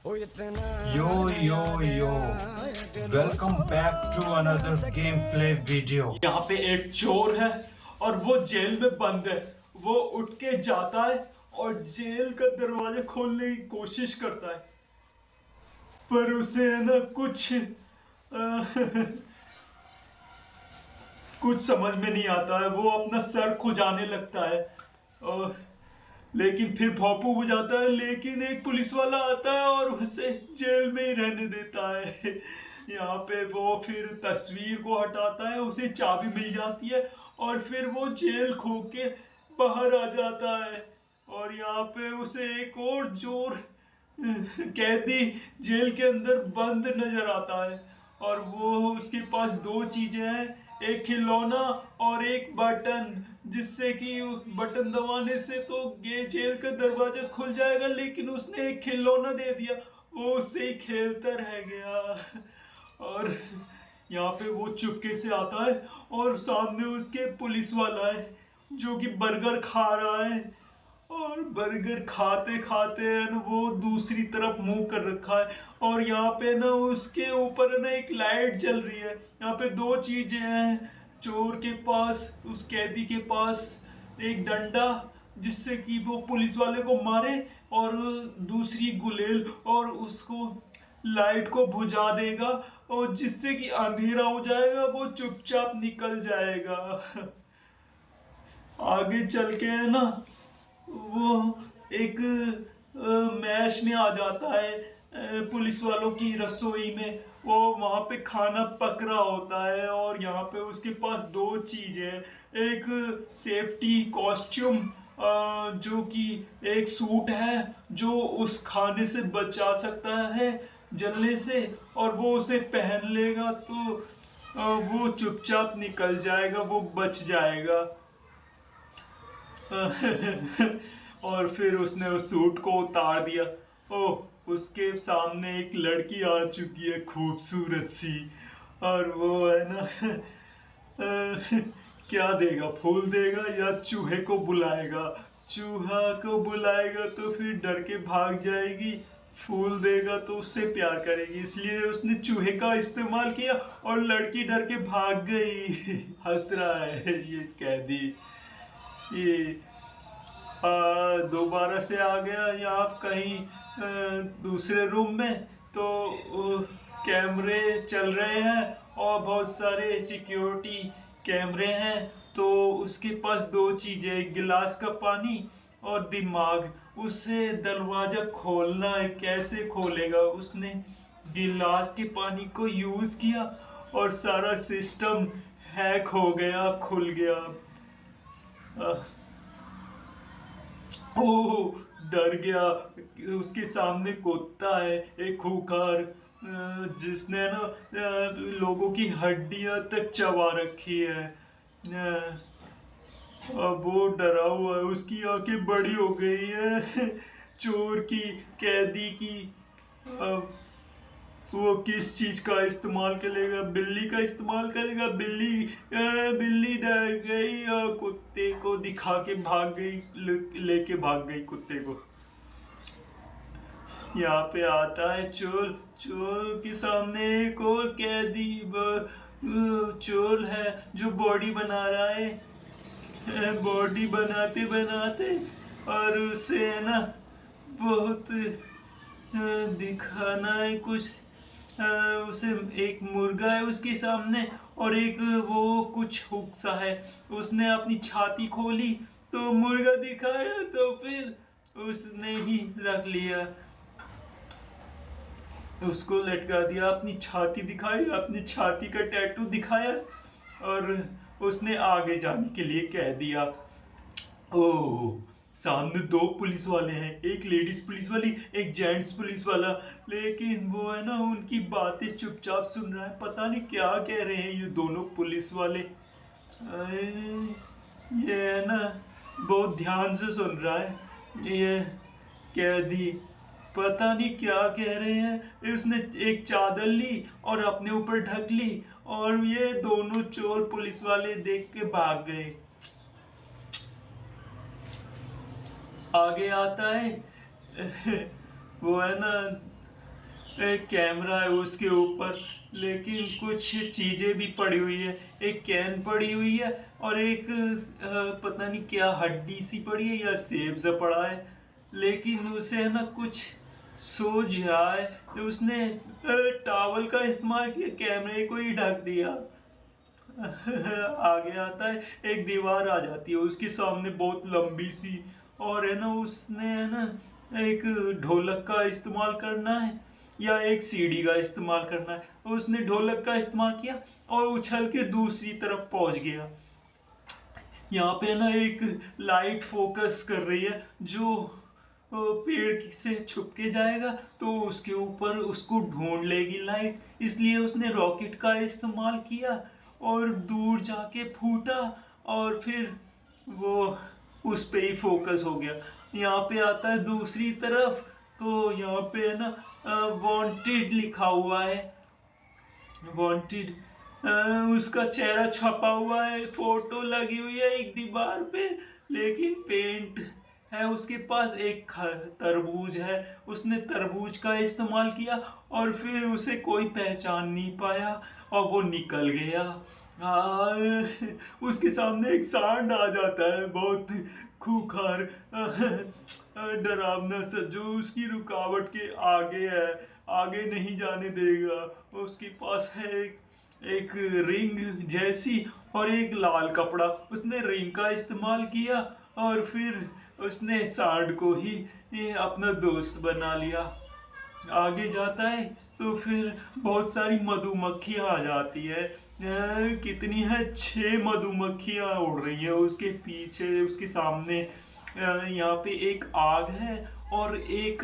Yo, yo, yo. Welcome back to another gameplay video. यहाँ पे एक चोर है और वो जेल में बंद है। वो उठ के जाता है और जेल का दरवाजा खोलने की कोशिश करता है, पर उसे है ना कुछ समझ में नहीं आता है। वो अपना सर खुजाने लगता है और लेकिन फिर भौंपू हो जाता है। लेकिन एक पुलिस वाला आता है और उसे जेल में ही रहने देता है। यहाँ पे वो फिर तस्वीर को हटाता है, उसे चाबी मिल जाती है और फिर वो जेल खो के बाहर आ जाता है। और यहाँ पे उसे एक और चोर कैदी जेल के अंदर बंद नजर आता है और वो उसके पास दो चीजें हैं, एक खिलौना और एक बटन, जिससे कि बटन दबाने से तो ये जेल का दरवाजा खुल जाएगा। लेकिन उसने एक खिलौना दे दिया, वो उससे ही खेलता रह गया। और यहाँ पे वो चुपके से आता है और सामने उसके पुलिस वाला है जो कि बर्गर खा रहा है। और बर्गर खाते खाते ना वो दूसरी तरफ मुंह कर रखा है और यहाँ पे ना उसके ऊपर ना एक लाइट जल रही है। यहाँ पे दो चीजें हैं चोर के पास, उस कैदी के पास, एक डंडा जिससे कि वो पुलिस वाले को मारे और दूसरी गुलेल, और उसको लाइट को बुझा देगा और जिससे कि अंधेरा हो जाएगा, वो चुपचाप निकल जाएगा। आगे चल के है ना वो एक मैश में आ जाता है, पुलिस वालों की रसोई में। वो वहां पे खाना पक रहा होता है और यहाँ पे उसके पास दो चीजें हैं, एक सेफ्टी कॉस्ट्यूम जो कि एक सूट है जो उस खाने से बचा सकता है जलने से, और वो उसे पहन लेगा तो वो चुपचाप निकल जाएगा, वो बच जाएगा। और फिर उसने उस सूट को उतार दिया। ओह, उसके सामने एक लड़की आ चुकी है, खूबसूरत सी। और वो है ना क्या देगा, फूल देगा या चूहे को बुलाएगा? चूहा को बुलाएगा तो फिर डर के भाग जाएगी, फूल देगा तो उससे प्यार करेगी, इसलिए उसने चूहे का इस्तेमाल किया और लड़की डर के भाग गई। हंस रहा है ये कैदी। ये दोबारा से आ गया यहाँ कहीं दूसरे रूम में। तो कैमरे चल रहे हैं और बहुत सारे सिक्योरिटी कैमरे हैं। तो उसके पास दो चीजें, एक गिलास का पानी और दिमाग। उसे दरवाजा खोलना है, कैसे खोलेगा? उसने गिलास के पानी को यूज किया और सारा सिस्टम हैक हो गया, खुल गया। ओह, डर गया। उसके सामने कुत्ता है, एक खूंखार, जिसने ना लोगों की हड्डियां तक चबा रखी है। अब वो डरा हुआ है, उसकी आंखें बड़ी हो गई है। चोर की, कैदी की। अब वो किस चीज का इस्तेमाल करेगा? बिल्ली का इस्तेमाल करेगा। बिल्ली डर गई और कुत्ते को दिखा के भाग गई, लेके भाग गई कुत्ते को। यहाँ पे आता है चोर। चोर के सामने एक और कैदी चोर है जो बॉडी बना रहा है। बॉडी बनाते बनाते और उसे है ना बहुत दिखाना है कुछ। उसे एक मुर्गा है उसके सामने और एक वो कुछ हुक सा है। उसने अपनी छाती खोली तो मुर्गा दिखाया, तो फिर उसने ही रख लिया, उसको लटका दिया। अपनी छाती दिखाई, अपनी छाती का टैटू दिखाया और उसने आगे जाने के लिए कह दिया। ओह, सामने दो पुलिस वाले हैं, एक लेडीज पुलिस वाली, एक जेंट्स पुलिस वाला। लेकिन वो है ना उनकी बातें चुपचाप सुन रहा है, पता नहीं क्या कह रहे हैं ये दोनों पुलिस वाले। ये है ना बहुत ध्यान से सुन रहा है ये कैदी, पता नहीं क्या कह रहे हैं। उसने एक चादर ली और अपने ऊपर ढक ली और ये दोनों चोर पुलिस वाले देख के भाग गए। आगे आता है वो है ना एक कैमरा है उसके ऊपर, लेकिन कुछ चीजें भी पड़ी हुई है। एक कैन पड़ी हुई है और एक पता नहीं क्या हड्डी सी पड़ी है या सेब सा पड़ा है, लेकिन उसे है ना कुछ सूझ रहा है। तो उसने टॉवल का इस्तेमाल किया, कैमरे को ही ढक दिया। आगे आता है, एक दीवार आ जाती है उसके सामने बहुत लंबी सी, और है ना उसने है ना एक ढोलक का इस्तेमाल करना है या एक सीढ़ी का इस्तेमाल करना है। उसने ढोलक का इस्तेमाल किया और उछल के दूसरी तरफ पहुंच गया। यहाँ पे ना एक लाइट फोकस कर रही है, जो पेड़ से छुप के जाएगा तो उसके ऊपर उसको ढूंढ लेगी लाइट, इसलिए उसने रॉकेट का इस्तेमाल किया और दूर जाके फूटा और फिर वो उस पे ही फोकस हो गया। यहाँ पे आता है दूसरी तरफ, तो यहाँ पे है ना वांटेड लिखा हुआ है, वांटेड। उसका चेहरा छपा हुआ है, फोटो लगी हुई है एक दीवार पे, लेकिन पेंट है उसके पास। एक तरबूज है, उसने तरबूज का इस्तेमाल किया और फिर उसे कोई पहचान नहीं पाया और वो निकल गया। उसके सामने एक सांड आ जाता है, बहुत खूंखार डरावना सा, जो उसकी रुकावट के आगे है, आगे नहीं जाने देगा। उसके पास है एक रिंग जैसी और एक लाल कपड़ा। उसने रिंग का इस्तेमाल किया और फिर उसने सांड को ही अपना दोस्त बना लिया। आगे जाता है तो फिर बहुत सारी मधुमक्खियां आ जाती है। कितनी है, 6 मधुमक्खियां उड़ रही है उसके पीछे, उसके सामने। यहाँ पे एक आग है और एक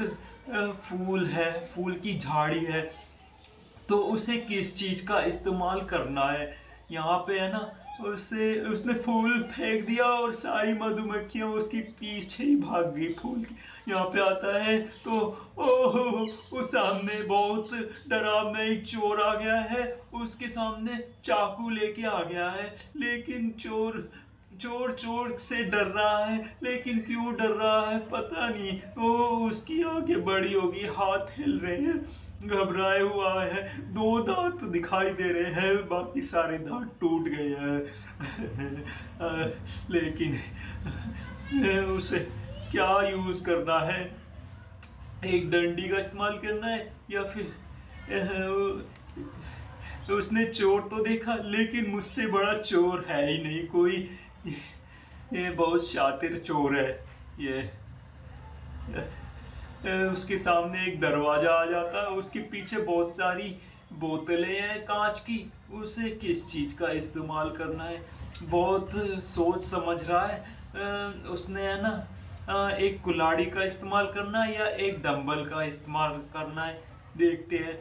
फूल है, फूल की झाड़ी है। तो उसे किस चीज का इस्तेमाल करना है? यहाँ पे है ना उसने फूल फेंक दिया और सारी मधुमक्खियां उसके पीछे ही भाग गई फूल की। यहाँ पे आता है तो ओह, उस सामने बहुत डरावना एक चोर आ गया है, उसके सामने चाकू लेके आ गया है। लेकिन चोर चोर चोर से डर रहा है, लेकिन क्यों डर रहा है पता नहीं। वो उसकी आंखें बड़ी होगी, हाथ हिल रहे हैं, घबराए हुआ है। 2 दांत दिखाई दे रहे हैं, बाकी सारे दांत टूट गए हैं। लेकिन उसे क्या यूज करना है? एक डंडी का इस्तेमाल करना है या फिर उसने चोर तो देखा, लेकिन मुझसे बड़ा चोर है ही नहीं कोई। ये बहुत शातिर चोर है ये। उसके सामने एक दरवाजा आ जाता है, उसके पीछे बहुत सारी बोतलें हैं कांच की। उसे किस चीज का इस्तेमाल करना है? बहुत सोच समझ रहा है। उसने है ना एक कुल्हाड़ी का इस्तेमाल करना है या एक डंबल का इस्तेमाल करना है, देखते हैं।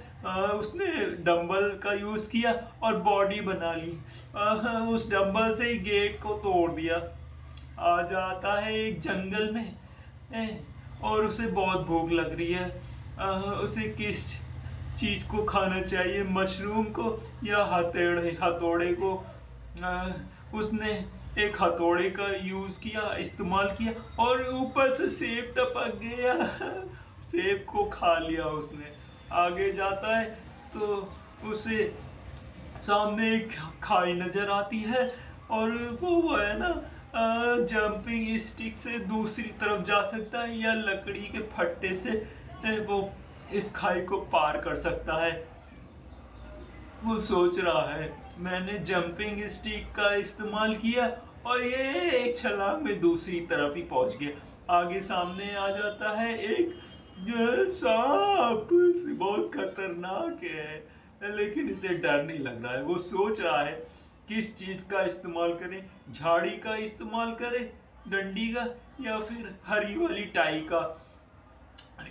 उसने डंबल का यूज किया और बॉडी बना ली। उस डंबल से ही गेट को तोड़ दिया। आ जाता है एक जंगल में और उसे बहुत भूख लग रही है। उसे किस चीज को खाना चाहिए, मशरूम को या हथौड़े को? उसने एक हथौड़े का यूज किया, इस्तेमाल किया और ऊपर से सेब टपक गया। सेब को खा लिया उसने। आगे जाता है तो उसे सामने एक खाई नजर आती है और वो है ना जंपिंग स्टिक से दूसरी तरफ जा सकता है या लकड़ी के फट्टे से वो इस खाई को पार कर सकता है। वो सोच रहा है, मैंने जंपिंग स्टिक का इस्तेमाल किया और ये एक छलांग में दूसरी तरफ ही पहुंच गया। आगे सामने आ जाता है एक सांप, बहुत खतरनाक है, लेकिन इसे डर नहीं लग रहा है। वो सोच रहा है किस चीज का इस्तेमाल करें, झाड़ी का इस्तेमाल करें, डंडी का, या फिर हरी वाली टाई का।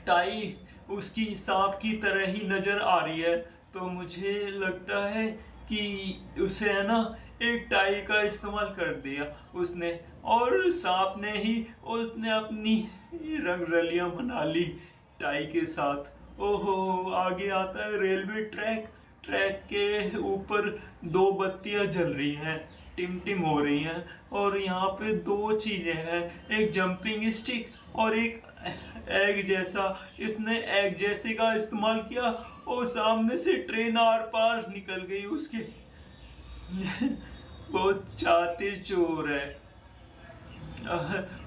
टाई उसकी सांप की तरह ही नजर आ रही है, तो मुझे लगता है कि उसे है ना एक टाई का इस्तेमाल कर दिया उसने, और सांप ने ही उसने अपनी रंगरलियां बना ली टाई के साथ। ओहो, आगे आता है रेलवे ट्रैक। ट्रैक के ऊपर 2 बत्तियां जल रही हैं, टिम टिम हो रही हैं, और यहाँ पे 2 चीजें हैं, एक जंपिंग स्टिक और एक एग जैसा, इसने एग जैसे का इस्तेमाल किया और सामने से ट्रेन आर पार निकल गई उसके। बहुत चातिर चोर है।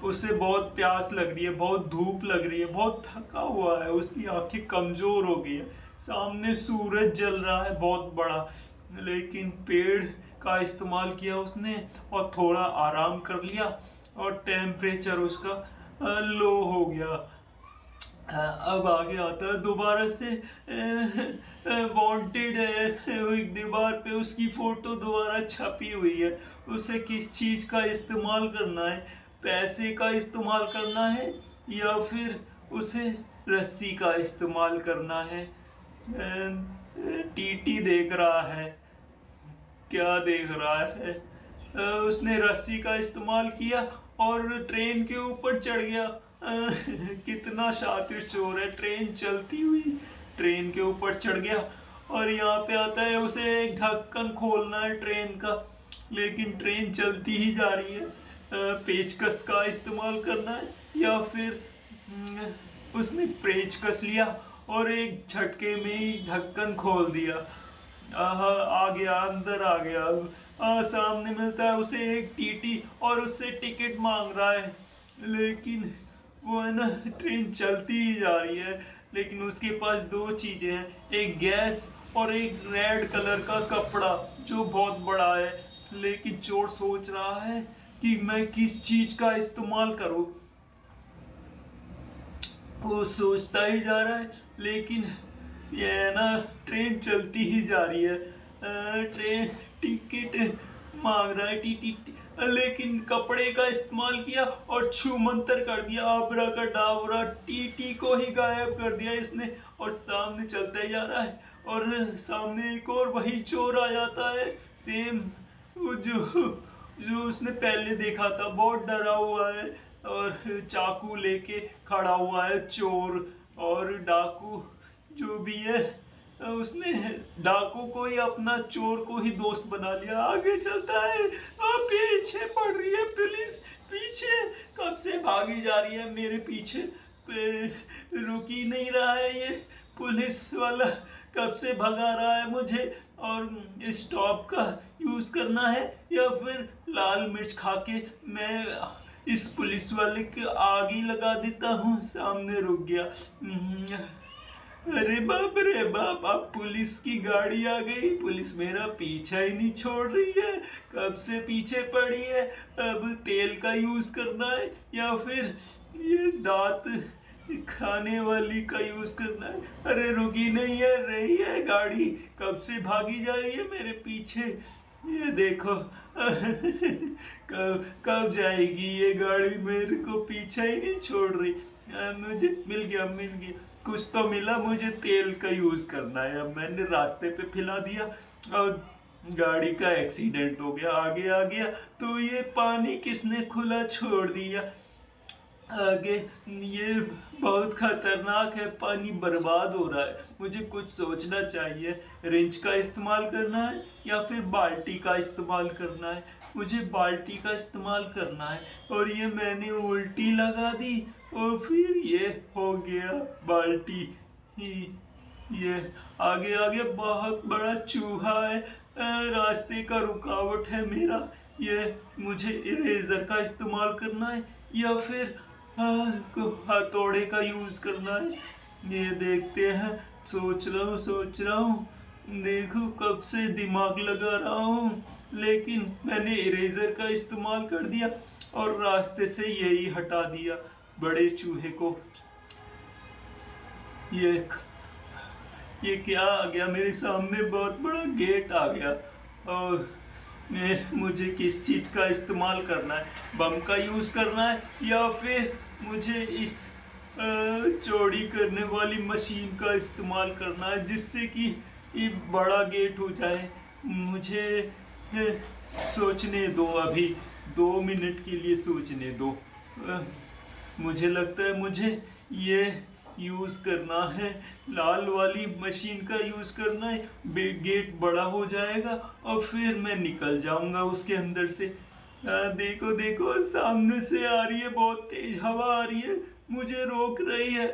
उसे बहुत प्यास लग रही है, बहुत धूप लग रही है, बहुत थका हुआ है, उसकी आंखें कमजोर हो गई है। सामने सूरज जल रहा है बहुत बड़ा, लेकिन पेड़ का इस्तेमाल किया उसने और थोड़ा आराम कर लिया और टेम्परेचर उसका लो हो गया। अब आगे आता है दोबारा से वांटेड है, एक दीवार पे उसकी फोटो दोबारा छपी हुई है। उसे किस चीज का इस्तेमाल करना है, पैसे का इस्तेमाल करना है या फिर उसे रस्सी का इस्तेमाल करना है। टीटी देख रहा है, क्या देख रहा है? उसने रस्सी का इस्तेमाल किया और ट्रेन के ऊपर चढ़ गया। कितना शातिर चोर है। ट्रेन चलती हुई ट्रेन के ऊपर चढ़ गया और यहाँ पे आता है उसे एक ढक्कन खोलना है ट्रेन का, लेकिन ट्रेन चलती ही जा रही है। पेचकस का इस्तेमाल करना है या फिर उसने पेचकस लिया और एक झटके में ही ढक्कन खोल दिया। आ गया, अंदर आ गया। सामने मिलता है उसे एक टीटी और उससे टिकट मांग रहा है, लेकिन वो है ना, ट्रेन चलती ही जा रही है। लेकिन उसके पास दो चीजें हैं, एक गैस और एक रेड कलर का कपड़ा जो बहुत बड़ा है। लेकिन चोर सोच रहा है कि मैं किस चीज का इस्तेमाल करूं। वो सोचता ही जा रहा है, लेकिन ये है ना, ट्रेन चलती ही जा रही है। ट्रेन टिकट मांग रहा है टी, लेकिन कपड़े का इस्तेमाल किया और छू मंतर कर दिया, आबरा का डाबरा, टीटी को ही गायब कर दिया इसने और सामने चलता ही जा रहा है। और सामने एक और वही चोर आ जाता है, सेम जो उसने पहले देखा था। बहुत डरा हुआ है और चाकू लेके खड़ा हुआ है चोर। और डाकू जो भी है, उसने डाकू को ही अपना, चोर को ही दोस्त बना लिया। आगे चलता है, पीछे पड़ रही है पुलिस, पीछे कब से भागी जा रही है मेरे पीछे, रुक ही नहीं रहा है ये पुलिस वाला, कब से भगा रहा है मुझे। और स्टॉप का यूज करना है या फिर लाल मिर्च खा के मैं इस पुलिस वाले के आग ही लगा देता हूँ। सामने रुक गया। अरे बाप रे बाप, अब पुलिस की गाड़ी आ गई। पुलिस मेरा पीछा ही नहीं छोड़ रही है, कब से पीछे पड़ी है। अब तेल का यूज करना है या फिर ये दांत खाने वाली का यूज करना है। अरे रुकी नहीं है, रही है गाड़ी, कब से भागी जा रही है मेरे पीछे। ये देखो, कब जाएगी ये गाड़ी, मेरे को पीछा ही नहीं छोड़ रही। मुझे मिल गया कुछ तो मिला। मुझे तेल का यूज करना है। अब मैंने रास्ते पे पिला दिया और गाड़ी का एक्सीडेंट हो गया, आगे आ गया। तो ये पानी किसने खुला छोड़ दिया आगे? ये बहुत खतरनाक है, पानी बर्बाद हो रहा है। मुझे कुछ सोचना चाहिए, रिंच का इस्तेमाल करना है या फिर बाल्टी का इस्तेमाल करना है। मुझे बाल्टी का इस्तेमाल करना है। और ये मैंने उल्टी लगा दी और फिर ये हो गया बाल्टी ही। ये आगे आगे बहुत बड़ा चूहा है, रास्ते का रुकावट है मेरा। ये मुझे इरेजर का इस्तेमाल करना है या फिर हथौड़े का यूज करना है। ये देखते हैं, सोच रहा हूँ। देखो कब से दिमाग लगा रहा हूँ, लेकिन मैंने इरेजर का इस्तेमाल कर दिया और रास्ते से यही हटा दिया बड़े चूहे को। ये क्या आ गया मेरे सामने? बहुत बड़ा गेट आ गया। और मुझे किस चीज का इस्तेमाल करना है? बम का यूज करना है या फिर मुझे इस चौड़ी करने वाली मशीन का इस्तेमाल करना है, जिससे कि ये बड़ा गेट हो जाए। मुझे सोचने दो, अभी 2 मिनट के लिए सोचने दो। मुझे लगता है मुझे ये यूज करना है, लाल वाली मशीन का यूज करना है। गेट बड़ा हो जाएगा और फिर मैं निकल जाऊंगा उसके अंदर से। देखो सामने से आ रही है, बहुत तेज हवा आ रही है। मुझे रोक रही है,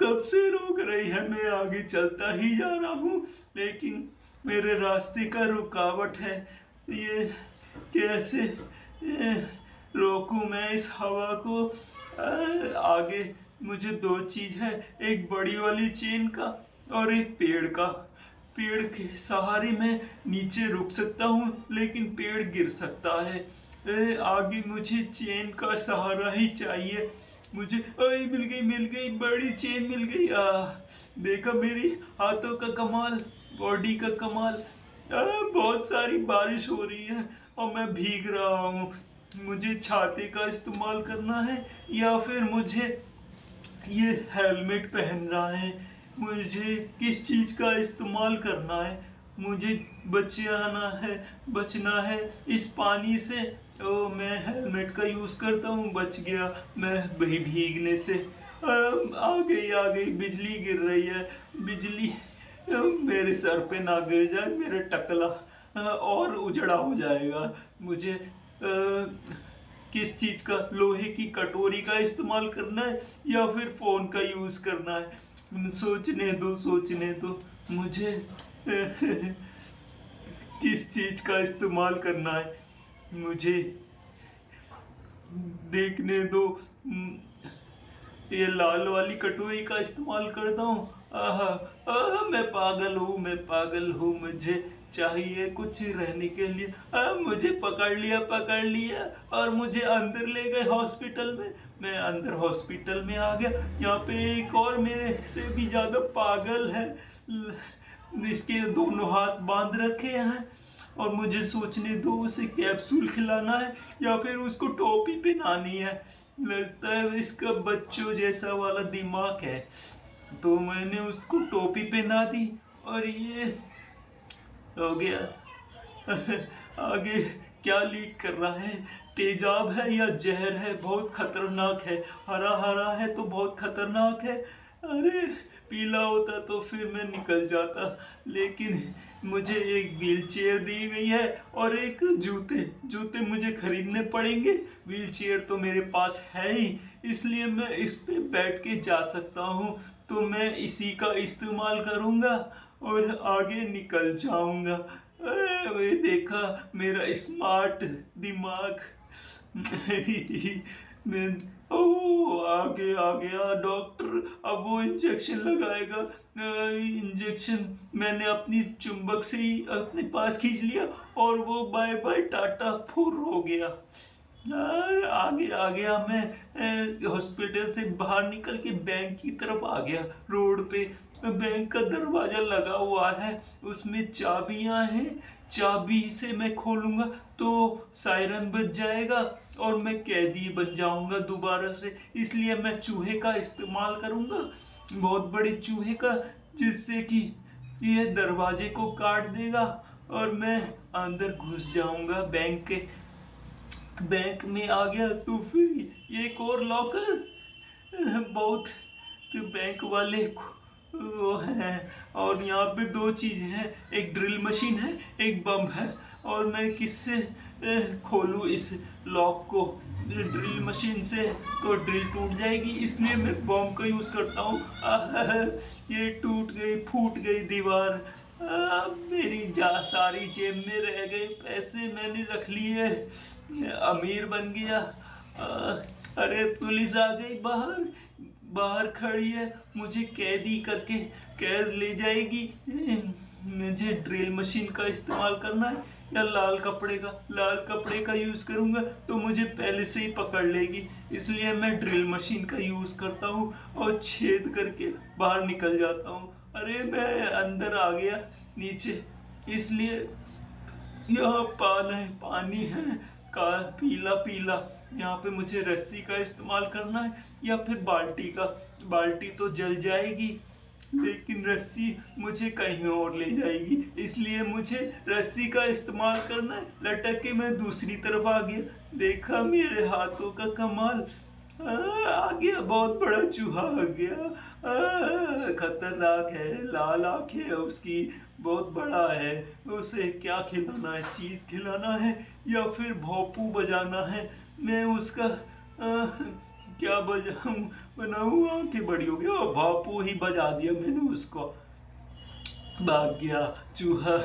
कब से रोक रही है। मैं आगे चलता ही जा रहा हूँ लेकिन मेरे रास्ते का रुकावट है। ये कैसे रोकूं मैं इस हवा को। आगे मुझे दो चीज है, एक बड़ी वाली चेन का और एक पेड़ का। पेड़ के सहारे मैं नीचे रुक सकता हूँ लेकिन पेड़ गिर सकता है। आगे मुझे चेन का सहारा ही चाहिए। मुझे मिल गई बड़ी चेन मिल गई। देखा मेरी हाथों का कमाल, बॉडी का कमाल। बहुत सारी बारिश हो रही है और मैं भीग रहा हूँ। मुझे छाते का इस्तेमाल करना है या फिर मुझे ये हेलमेट पहनना है। मुझे किस चीज का इस्तेमाल करना है। मुझे बचना है इस पानी से। ओ मैं हेलमेट का यूज करता हूँ, बच गया मैं भीगने से। आ गई बिजली गिर रही है। बिजली मेरे सर पे ना गिर जाए, मेरे टकला और उजड़ा हो जाएगा। मुझे किस चीज का, लोहे की कटोरी का इस्तेमाल करना है या फिर फोन का यूज करना है। सोचने दो मुझे किस चीज का इस्तेमाल करना है। मुझे देखने दो। ये लाल वाली कटोरी का इस्तेमाल करता हूँ। मैं पागल हूँ। मुझे चाहिए कुछ रहने के लिए। मुझे पकड़ लिया और मुझे अंदर ले गए हॉस्पिटल में। मैं अंदर हॉस्पिटल में आ गया। यहाँ पे एक और मेरे से भी ज्यादा पागल है। इसके दोनों हाथ बांध रखे हैं और मुझे सोचने दो, उसे कैप्सूल खिलाना है या फिर उसको टोपी पहनानी है। लगता है इसका बच्चों जैसा वाला दिमाग है, तो मैंने उसको टोपी पहना दी और ये हो गया। आगे क्या लीक कर रहा है, तेजाब है या जहर है? बहुत खतरनाक है। हरा हरा है तो बहुत खतरनाक है। अरे पीला होता तो फिर मैं निकल जाता, लेकिन मुझे एक व्हील चेयर दी गई है और एक जूते मुझे खरीदने पड़ेंगे। व्हील चेयर तो मेरे पास है ही, इसलिए मैं इस पे बैठ के जा सकता हूँ। तो मैं इसी का इस्तेमाल करूँगा और आगे निकल जाऊँगा। देखा मेरा स्मार्ट दिमाग। मैं आगे आ गया डॉक्टर। अब वो इंजेक्शन लगाएगा। इंजेक्शन मैंने अपनी चुंबक से ही अपने पास खींच लिया और वो बाय बाय टाटा फुर हो गया। आगे आ गया मैं। हॉस्पिटल से बाहर निकल के बैंक की तरफ आ गया। रोड पे बैंक का दरवाजा लगा हुआ है, उसमें चाबियां हैं। चाबी से मैं खोलूंगा तो सायरन बज जाएगा और मैं कैदी बन जाऊंगा दोबारा से। इसलिए मैं चूहे का इस्तेमाल करूंगा, बहुत बड़े चूहे का, जिससे कि ये दरवाजे को काट देगा और मैं अंदर घुस जाऊंगा बैंक में आ गया। तो फिर एक और लॉकर, बहुत तो बैंक वाले वो हैं। और यहाँ पे दो चीजें हैं, एक ड्रिल मशीन है, एक बम है। और मैं किससे खोलूँ इस लॉक को? ड्रिल मशीन से तो ड्रिल टूट जाएगी, इसलिए मैं बम का यूज करता हूँ। ये फूट गई दीवार। मेरी सारी जेब में रह गए पैसे, मैंने रख लिए, अमीर बन गया। अरे पुलिस आ गई, बाहर खड़ी है, मुझे कैदी करके कैद ले जाएगी। मुझे ड्रिल मशीन का इस्तेमाल करना है या लाल कपड़े का यूज करूंगा तो मुझे पहले से ही पकड़ लेगी। इसलिए मैं ड्रिल मशीन का यूज करता हूँ और छेद करके बाहर निकल जाता हूँ। अरे मैं अंदर आ गया नीचे, इसलिए यहाँ पानी है का पीला। यहाँ पे मुझे रस्सी का इस्तेमाल करना है या फिर बाल्टी तो जल जाएगी, लेकिन रस्सी मुझे कहीं और ले जाएगी। इसलिए मुझे रस्सी का इस्तेमाल करना है। लटक के मैं दूसरी तरफ आ गया। देखा मेरे हाथों का कमाल। आ गया, बहुत बड़ा चूहा आ गया। खतरनाक है, लाल आंखें है उसकी, बहुत बड़ा है। उसे क्या खिलाना है? चीज खिलाना है या फिर भोंपू बजाना है? मैं उसका क्या बजाऊं बनाऊं, आंखें बड़ी हो गई। ओ भापू ही बजा दिया मैंने उसको, भाग गया चूहा।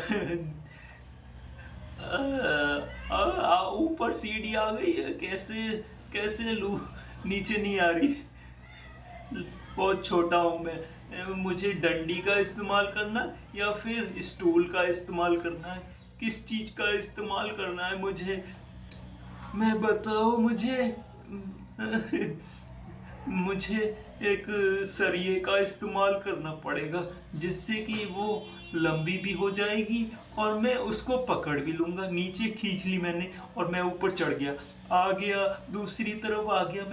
ऊपर सीढ़ी आ गई है, कैसे कैसे लूं, नीचे नहीं आ रही, बहुत छोटा हूं मैं। मुझे डंडी का इस्तेमाल करना है या फिर स्टूल का इस्तेमाल करना है, किस चीज का इस्तेमाल करना है मुझे, मैं बताओ मुझे। मुझे एक सरिये का इस्तेमाल करना पड़ेगा, जिससे कि वो लंबी भी हो जाएगी और मैं उसको पकड़ भी लूंगा। नीचे खींच ली मैंने और मैं ऊपर चढ़ गया, आ गया दूसरी तरफ, आ गया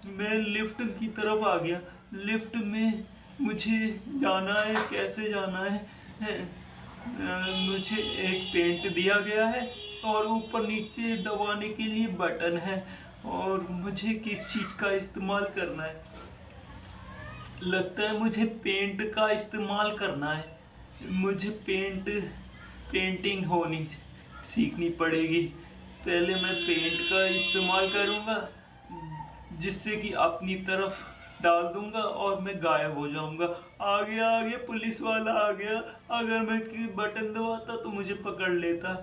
मैं लिफ्ट की तरफ आ गया। लिफ्ट में मुझे जाना है, कैसे जाना है? मुझे एक पेंट दिया गया है और ऊपर नीचे दबाने के लिए बटन है, और मुझे किस चीज का इस्तेमाल करना है? लगता है मुझे पेंट का इस्तेमाल करना है। मुझे पेंटिंग होनी सीखनी पड़ेगी। पहले मैं पेंट का इस्तेमाल करूंगा, जिससे कि अपनी तरफ डाल दूंगा और मैं गायब हो जाऊंगा। आ गया पुलिस वाला आ गया, अगर मैं बटन दबाता तो मुझे पकड़ लेता।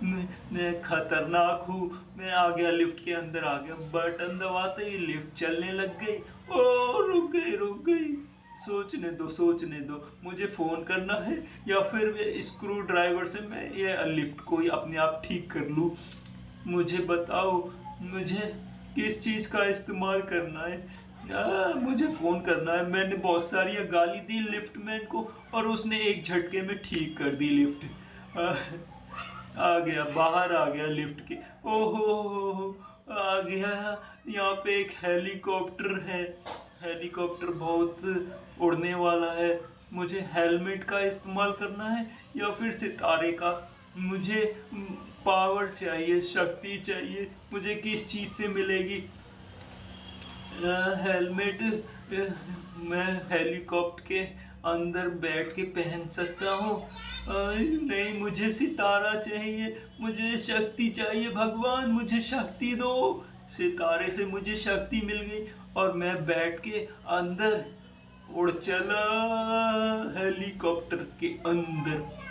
मैं खतरनाक हूँ। मैं आ गया, लिफ्ट के अंदर आ गया, बटन दबाते ही लिफ्ट चलने लग गई। ओ रुक गई। सोचने दो, मुझे फोन करना है या फिर स्क्रू ड्राइवर से मैं ये लिफ्ट को ही अपने आप ठीक कर लूँ। मुझे बताओ, मुझे किस चीज का इस्तेमाल करना है? मुझे फोन करना है। मैंने बहुत सारी गाली दी लिफ्टमैन को और उसने एक झटके में ठीक कर दी लिफ्ट। आ गया, बाहर आ गया लिफ्ट के। ओहो आ गया। यहाँ पे एक हेलीकॉप्टर है, हेलीकॉप्टर बहुत उड़ने वाला है। मुझे हेलमेट का इस्तेमाल करना है या फिर सितारे का? मुझे पावर चाहिए, शक्ति चाहिए, मुझे किस चीज से मिलेगी? हेलमेट मैं हेलीकॉप्टर के अंदर बैठ के पहन सकता हूँ। नहीं, मुझे सितारा चाहिए, मुझे शक्ति चाहिए। भगवान मुझे शक्ति दो। सितारे से मुझे शक्ति मिल गई और मैं बैठ के अंदर उड़ चला हेलीकॉप्टर के अंदर।